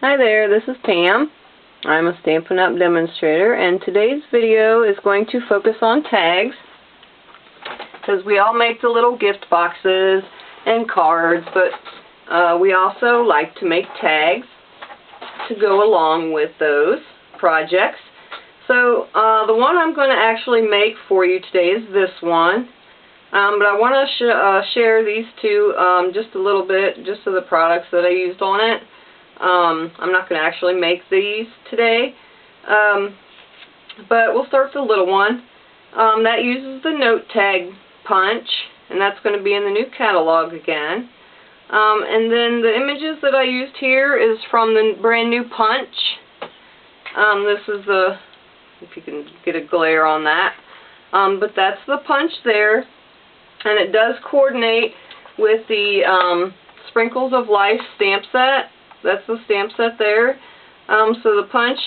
Hi there, this is Pam. I'm a Stampin' Up! Demonstrator, and today's video is going to focus on tags, because we all make the little gift boxes and cards, but we also like to make tags to go along with those projects. So the one I'm going to actually make for you today is this one, but I want to share these two just a little bit, just of the products that I used on it. I'm not going to actually make these today, but we'll start with the little one. That uses the note tag punch, and that's going to be in the new catalog again. And then the images that I used here is from the brand new punch. This is the, if you can get a glare on that, but that's the punch there, and it does coordinate with the Sprinkles of Life stamp set. That's the stamp set there. So the punch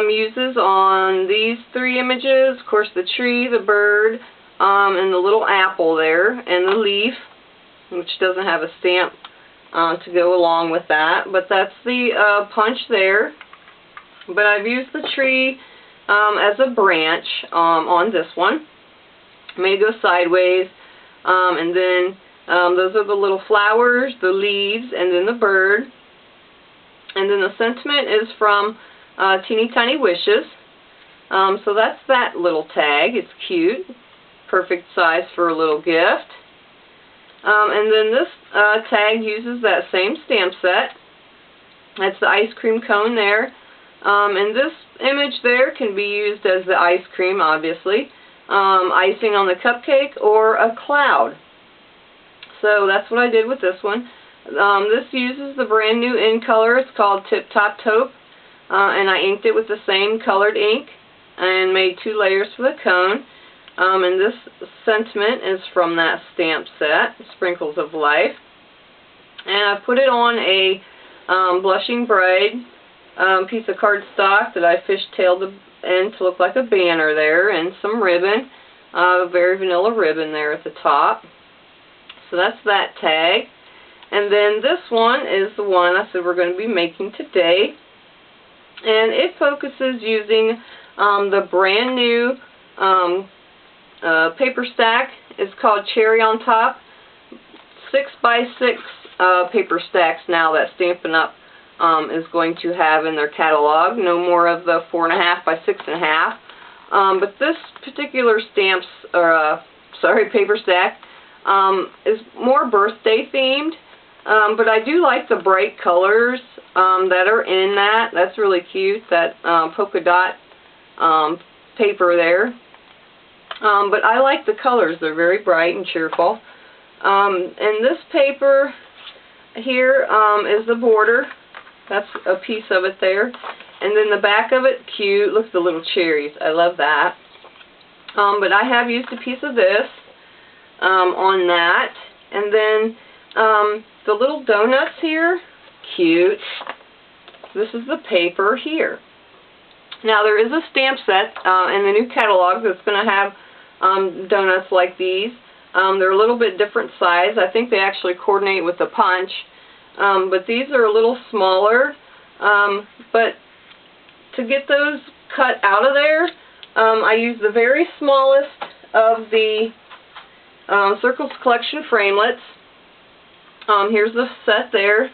uses on these three images, of course, the tree, the bird, and the little apple there, and the leaf, which doesn't have a stamp to go along with that. But that's the punch there. But I've used the tree as a branch on this one. Made it go sideways, and then those are the little flowers, the leaves, and then the bird. And then the sentiment is from Teeny Tiny Wishes. So that's that little tag. It's cute. Perfect size for a little gift. And then this tag uses that same stamp set. That's the ice cream cone there. And this image there can be used as the ice cream, obviously. Icing on the cupcake or a cloud. So that's what I did with this one. This uses the brand new ink color. It's called Tip Top Taupe, and I inked it with the same colored ink and made 2 layers for the cone. And this sentiment is from that stamp set, Sprinkles of Life. And I put it on a Blushing Bride piece of cardstock that I fishtailed the end to look like a banner there, and some ribbon, very vanilla ribbon there at the top. So that's that tag. And then this one is the one I said we're going to be making today. And it focuses using the brand new paper stack. It's called Cherry on Top. 6x6 paper stacks now that Stampin' Up! Is going to have in their catalog. No more of the 4.5 by 6.5. But this particular paper stack is more birthday themed. But I do like the bright colors that are in that. That's really cute, that polka dot paper there. But I like the colors. They're very bright and cheerful. And this paper here is the border. That's a piece of it there. And then the back of it, cute. Look at the little cherries. I love that. But I have used a piece of this on that. And then the little donuts here, cute. This is the paper here. Now there is a stamp set in the new catalog that's going to have donuts like these. They're a little bit different size. I think they actually coordinate with the punch. But these are a little smaller. But to get those cut out of there, I used the very smallest of the Circles Collection framelits. Here's the set there.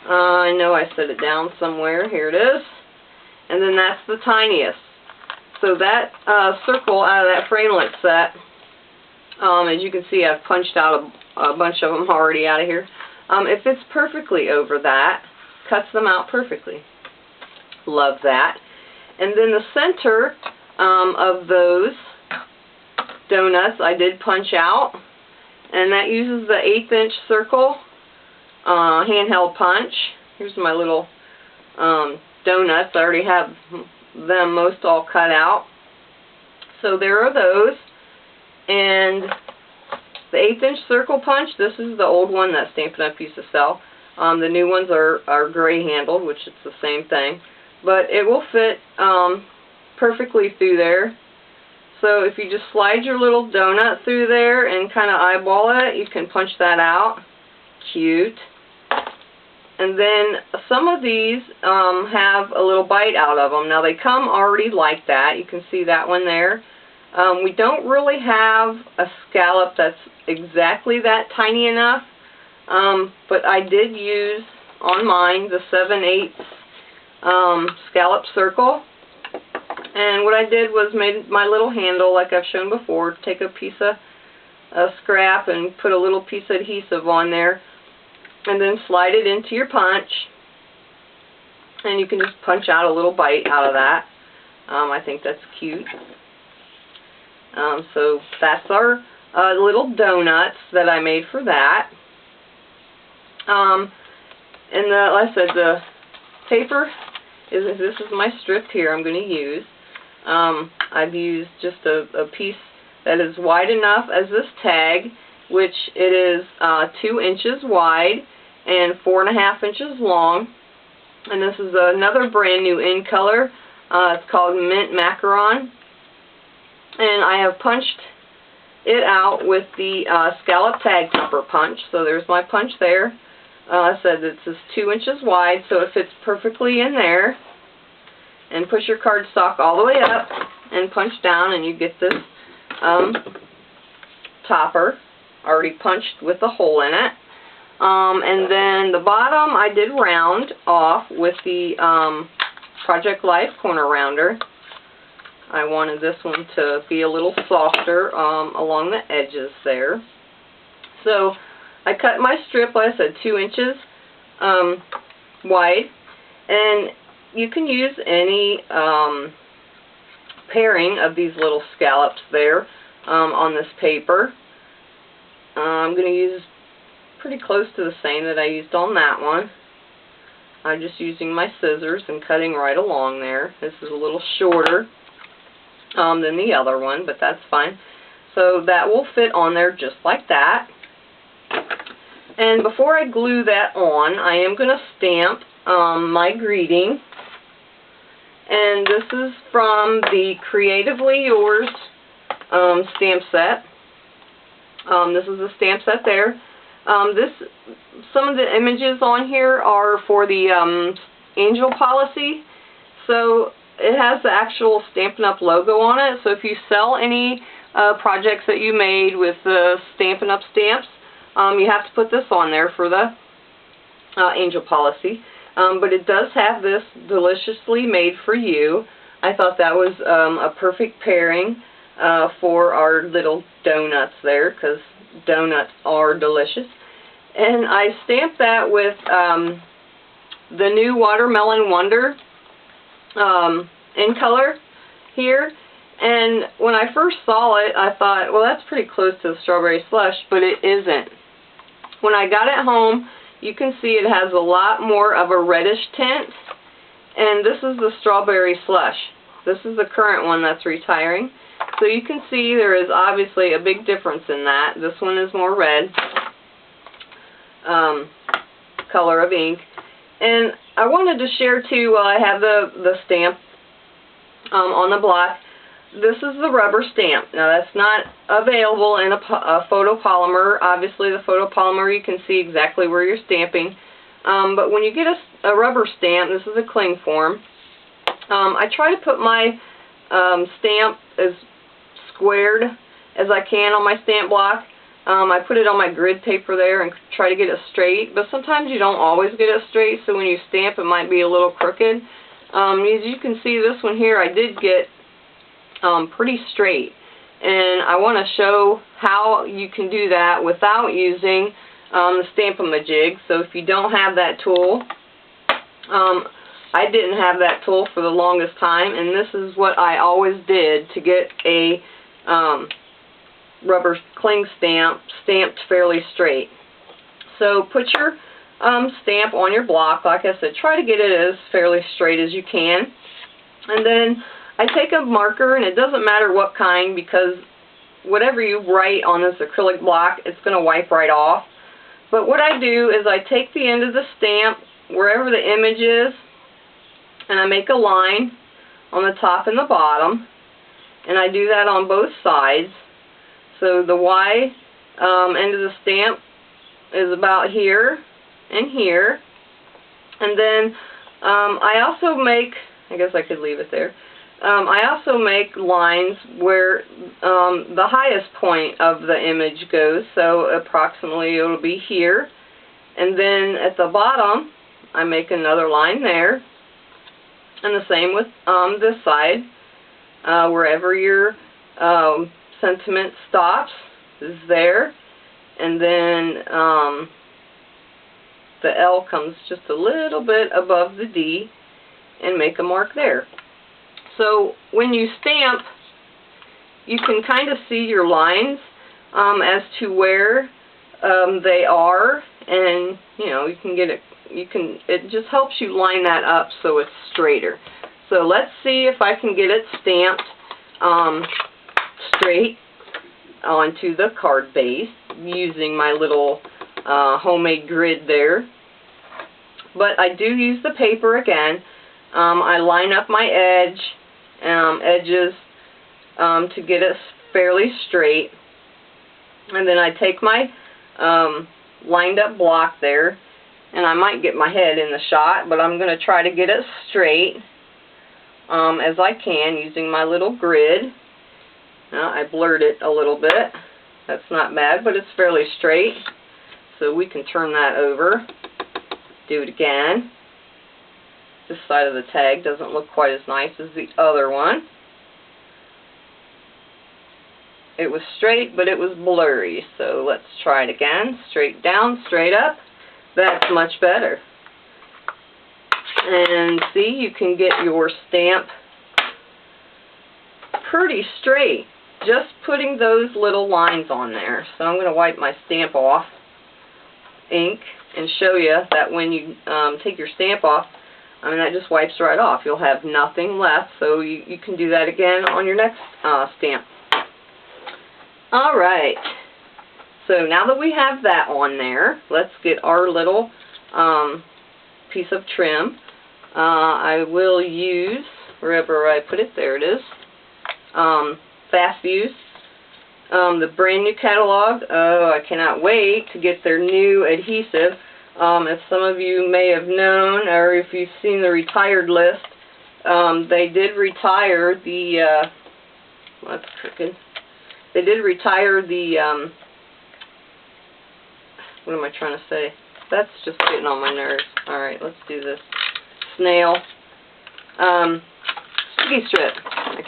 I know I set it down somewhere. Here it is. And then that's the tiniest. So that circle out of that framelit set, as you can see, I've punched out a bunch of them already out of here. It fits perfectly over that. Cuts them out perfectly. Love that. And then the center of those donuts I did punch out. And that uses the 1/8" circle handheld punch. Here's my little donuts. I already have them most all cut out. So there are those. And the 1/8" circle punch, this is the old one that Stampin' Up! Used to sell. The new ones are gray handled, which is the same thing. But it will fit perfectly through there. So if you just slide your little donut through there and kind of eyeball it, you can punch that out. Cute. And then some of these have a little bite out of them. Now they come already like that. You can see that one there. We don't really have a scallop that's exactly that tiny enough, but I did use on mine the 7/8 scallop circle. And what I did was made my little handle like I've shown before. Take a piece of scrap and put a little piece of adhesive on there, and then slide it into your punch, and you can just punch out a little bite out of that. I think that's cute. So that's our little donuts that I made for that. And like I said, the paper this is my strip here I'm going to use. I've used just a piece that is wide enough as this tag, which it is 2 inches wide and 4.5 inches long. And this is another brand new in color. It's called Mint Macaron. And I have punched it out with the scallop tag topper punch. So there's my punch there. I said this is 2 inches wide, so it fits perfectly in there. And push your cardstock all the way up and punch down, and you get this topper already punched with a hole in it. And then the bottom I did round off with the Project Life corner rounder. I wanted this one to be a little softer along the edges there. So I cut my strip, like I said, 2 inches wide, and you can use any pairing of these little scallops there on this paper. I'm going to use pretty close to the same that I used on that one. I'm just using my scissors and cutting right along there. This is a little shorter than the other one, but that's fine. So that will fit on there just like that. And before I glue that on, I am going to stamp my greeting. And this is from the Creatively Yours stamp set. This is the stamp set there. Some of the images on here are for the Angel policy. So it has the actual Stampin' Up! Logo on it. So if you sell any projects that you made with the Stampin' Up! Stamps, you have to put this on there for the Angel policy. But it does have this Deliciously Made for You. I thought that was a perfect pairing for our little donuts there, because donuts are delicious. And I stamped that with the new Watermelon Wonder in color here. And when I first saw it, I thought, well, that's pretty close to the Strawberry Slush, but it isn't. When I got it home, you can see it has a lot more of a reddish tint, and this is the Strawberry Slush. This is the current one that's retiring. So you can see there is obviously a big difference in that. This one is more red color of ink. And I wanted to share too, while I have the stamp on the block, this is the rubber stamp. Now that's not available in a photopolymer. Obviously the photopolymer you can see exactly where you're stamping. But when you get a rubber stamp, this is a cling form. I try to put my stamp as squared as I can on my stamp block. I put it on my grid paper there and try to get it straight, but sometimes you don't always get it straight, so when you stamp it might be a little crooked. As you can see, this one here I did get pretty straight, and I want to show how you can do that without using the Stamp-A-Ma-Jig. So if you don't have that tool, I didn't have that tool for the longest time, and this is what I always did to get a rubber cling stamp stamped fairly straight. So put your stamp on your block. Like I said, try to get it as fairly straight as you can. And then I take a marker, and it doesn't matter what kind, because whatever you write on this acrylic block, it's going to wipe right off. But what I do is I take the end of the stamp, wherever the image is, and I make a line on the top and the bottom, and I do that on both sides. So the Y end of the stamp is about here and here, And then I also make, I guess I could leave it there. I also make lines where the highest point of the image goes, so approximately it'll be here. And then at the bottom, I make another line there. And the same with this side. Wherever your sentiment stops is there. And then the L comes just a little bit above the D and make a mark there. So when you stamp, you can kind of see your lines as to where they are, and you can get it. It just helps you line that up so it's straighter. So let's see if I can get it stamped straight onto the card base using my little homemade grid there. But I do use the paper again. I line up my edges to get it fairly straight, and then I take my lined up block there, and I might get my head in the shot, but I'm going to try to get it straight as I can using my little grid. I blurred it a little bit. That's not bad, but it's fairly straight, so we can turn that over. Do it again. This side of the tag doesn't look quite as nice as the other one. It was straight, but it was blurry. So let's try it again. Straight down, straight up. That's much better. And see, you can get your stamp pretty straight just putting those little lines on there. So I'm going to wipe my stamp off, ink, and show you that when you take your stamp off, that just wipes right off. You'll have nothing left, so you can do that again on your next stamp. Alright, so now that we have that on there, let's get our little piece of trim. I will use, wherever I put it, there it is, Fast Fuse, the brand new catalog. Oh, I cannot wait to get their new adhesive. As some of you may have known, or if you've seen the retired list, they did retire the, that's crooked. They did retire the, what am I trying to say? That's just getting on my nerves. Alright, let's do this. Snail. Sticky strip. I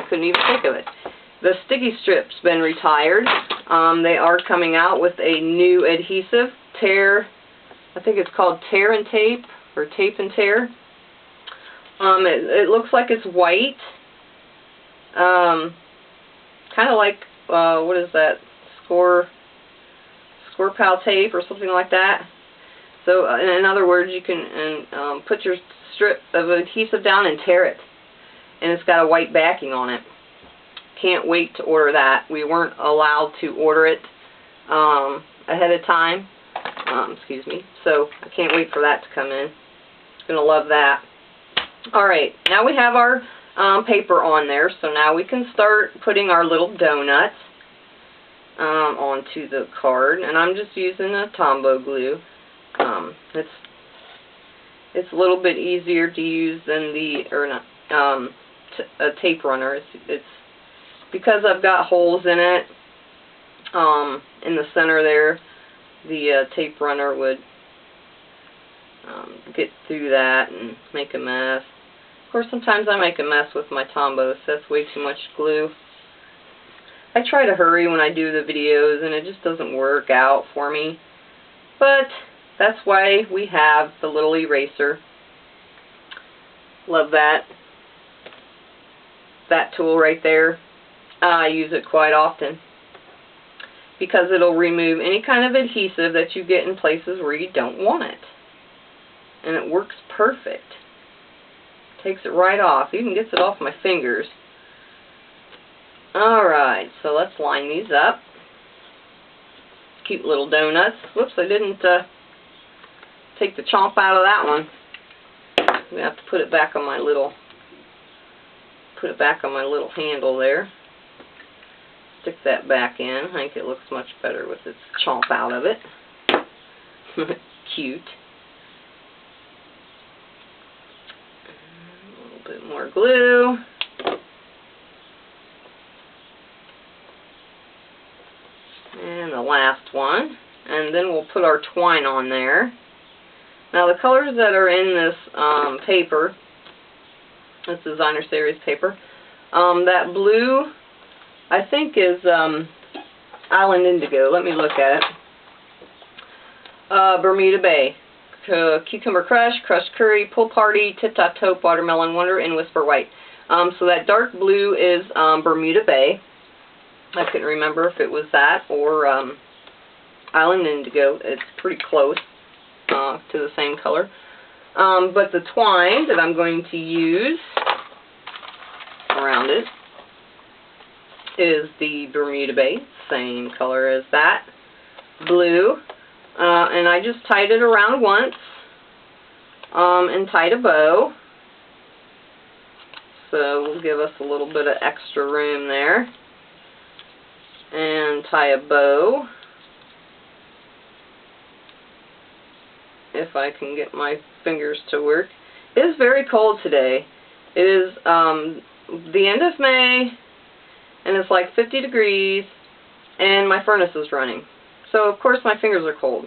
couldn't even think of it. The sticky strip's been retired. They are coming out with a new adhesive, Tear. I think it's called Tear and Tape, or Tape and Tear. It looks like it's white. Kind of like, what is that? Score Pal tape or something like that. So, in other words, you can put your strip of adhesive down and tear it. And it's got a white backing on it. Can't wait to order that. We weren't allowed to order it ahead of time. Excuse me. So I can't wait for that to come in. Gonna love that. Alright, now we have our paper on there, so now we can start putting our little donuts onto the card, and I'm just using a Tombow glue. It's a little bit easier to use than a tape runner. It's because I've got holes in it in the center there. The tape runner would get through that and make a mess. Of course, sometimes I make a mess with my Tombow, so that's way too much glue. I try to hurry when I do the videos, and it just doesn't work out for me. But that's why we have the little eraser. Love that. That tool right there. I use it quite often, because it'll remove any kind of adhesive that you get in places where you don't want it. And it works perfect. Takes it right off. Even gets it off my fingers. Alright, so let's line these up. Cute little donuts. Whoops, I didn't take the chomp out of that one. I'm going to have to put it back on my little handle there. Stick that back in. I think it looks much better with its chomp out of it. Cute. more glue. And the last one. And then we'll put our twine on there. Now the colors that are in this paper, this designer series paper, that blue I think is Island Indigo. Let me look at it. Bermuda Bay, Cucumber Crush, Crushed Curry, Pool Party, Tip Top Taupe, Watermelon Wonder, and Whisper White. So that dark blue is Bermuda Bay. I couldn't remember if it was that or Island Indigo. It's pretty close to the same color. But the twine that I'm going to use around it is the Bermuda Bay, same color as that, blue. And I just tied it around once and tied a bow. So we'll give us a little bit of extra room there. And tie a bow. If I can get my fingers to work. It is very cold today. It is the end of May, and it's like 50 degrees, and my furnace is running. So of course my fingers are cold.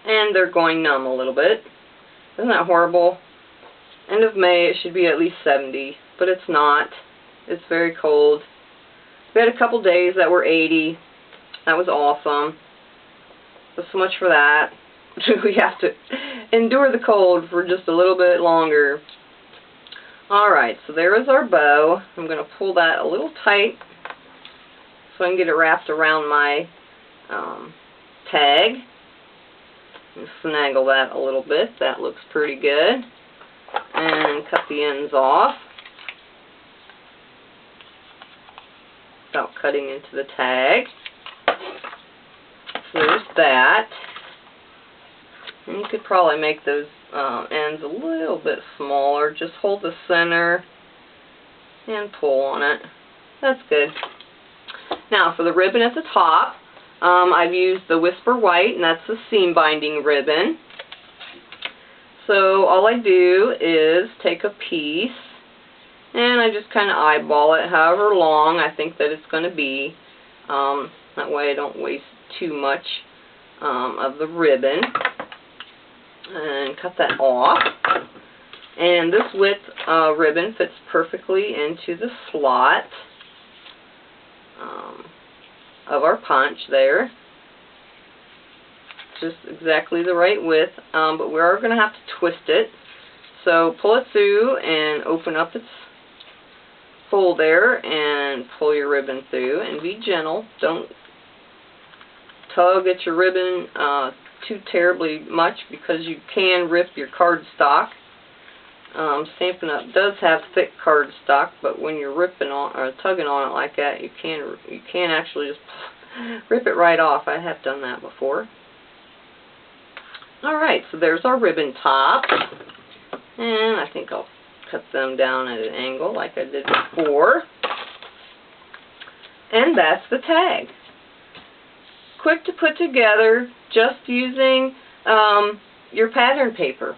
And they're going numb a little bit. Isn't that horrible? End of May, it should be at least 70, but it's not. It's very cold. We had a couple days that were 80. That was awesome. So much for that. We have to endure the cold for just a little bit longer. Alright, so there is our bow. I'm going to pull that a little tight so I can get it wrapped around my tag. And snaggle that a little bit. That looks pretty good. And cut the ends off without cutting into the tag. So there's that. And you could probably make those ends a little bit smaller. Just hold the center and pull on it. That's good. Now for the ribbon at the top, I've used the Whisper White, and that's the seam binding ribbon. So all I do is take a piece and I just kind of eyeball it however long I think that it's going to be. That way I don't waste too much of the ribbon. And cut that off. And this width ribbon fits perfectly into the slot of our punch there. Just exactly the right width, but we are going to have to twist it. So pull it through and open up its hole there and pull your ribbon through and be gentle. Don't tug at your ribbon too terribly much because you can rip your cardstock. Stampin' Up! Does have thick cardstock, but when you're ripping on or tugging on it like that, you can actually just rip it right off. I have done that before. Alright, so there's our ribbon top. And I think I'll cut them down at an angle like I did before. And that's the tag. Quick to put together, just using your pattern paper.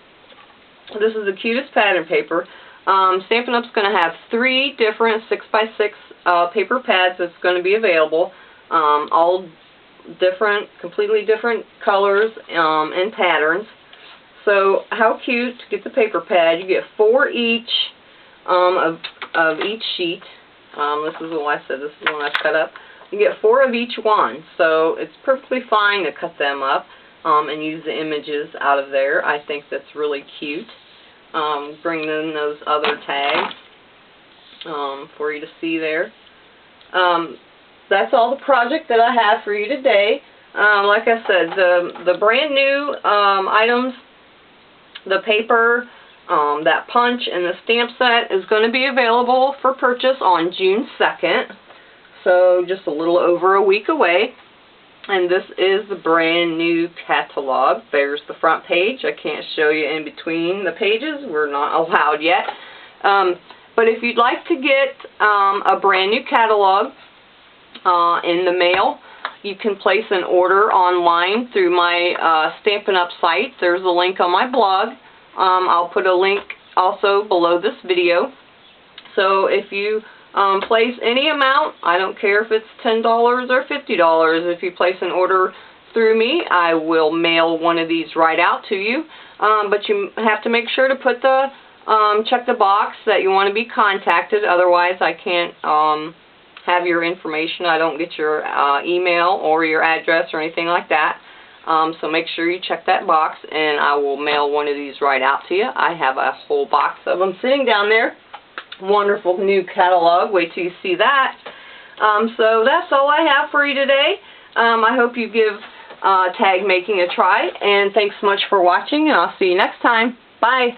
This is the cutest pattern paper. Stampin' Up's going to have 3 different 6x6 paper pads that's going to be available. All different, completely different colors and patterns. So how cute to get the paper pad. You get 4 each of each sheet. This is what I said. This is the one I've cut up. You get 4 of each one. So it's perfectly fine to cut them up and use the images out of there. I think that's really cute. Bring in those other tags for you to see there. That's all the project that I have for you today. Like I said, the brand new items, the paper, that punch, and the stamp set is going to be available for purchase on June 2nd. So just a little over a week away. And this is the brand new catalog. There's the front page. I can't show you in between the pages. We're not allowed yet. But if you'd like to get a brand new catalog in the mail, you can place an order online through my Stampin' Up! Site. There's a link on my blog. I'll put a link also below this video. So if you place any amount, I don't care if it's $10 or $50, if you place an order through me, I will mail one of these right out to you. But you have to make sure to put the check the box that you want to be contacted. Otherwise, I can't have your information. I don't get your email or your address or anything like that. So make sure you check that box, and I will mail one of these right out to you. I have a whole box of them sitting down there. Wonderful new catalog. Wait till you see that. So that's all I have for you today. I hope you give tag making a try, and thanks so much for watching, and I'll see you next time. Bye.